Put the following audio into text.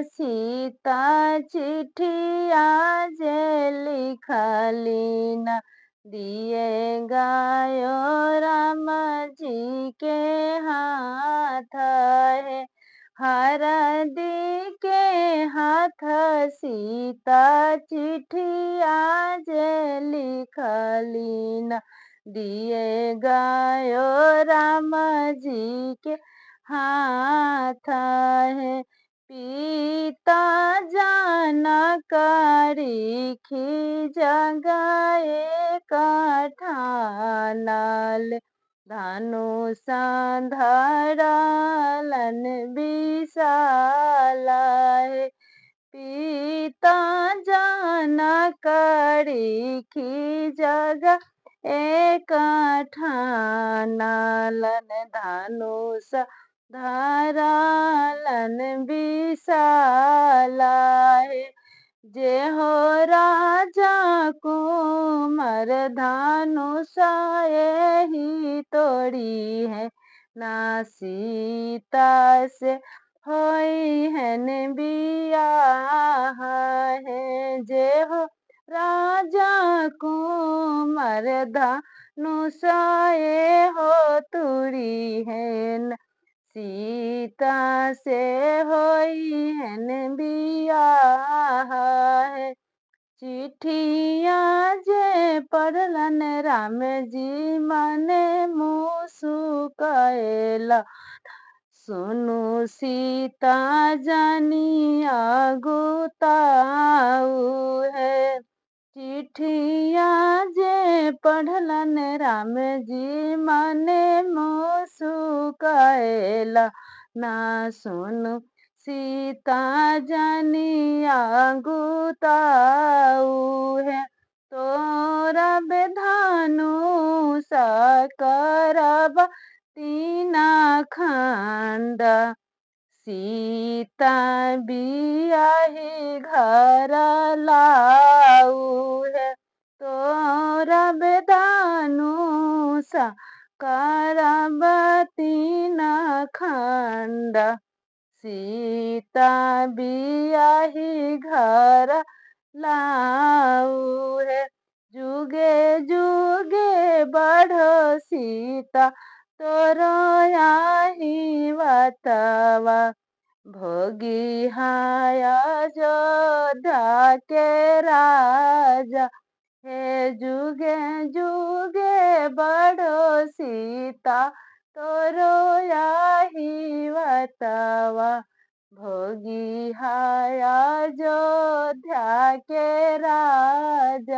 सीता चिट्ठिया जे लिखलीना दिए गायो राम जी के हाथ है। हरदी के हाथ सीता चिट्ठिया जे लिखलीना दिए गायो राम जी के हाथ है। पिता जनक ऋषि जगाए कठानल धनुष धरलन विशाल है। पिता जनक ऋषि जगा एक ठानलन धनुष धरलन विशाल है। जे हो राजा कुंवर धनुष एहि तोड़ी है। ना सीता से होई हन बियाह है। जे हो राजा कुंवर धनुष ए हो तुरी है। सीता से होई हन बियाह है। चिट्ठिया जे पढ़लन राम जी मने मुसुकैला सुनु सीता जानिया गुताऊ है। चिट्ठिया जे पढ़लन राम जी मने मुसुकैला ना सुनु सीता जानिया गुताऊ है। तोरा बेधानुष करब तीना खंड सीता बियाही घर लाऊ है। तोरा बेधानुष करब तीना खंड सीता बियाही घर लाऊ है। जुगे जुगे बढ़ो सीता तोरो आही बतवा भोगी हाय अयोध्या के राजा हे। जुगे जुगे बढ़ो सीता तोरो आही बतवा भोगी हाय अयोध्या के राजा।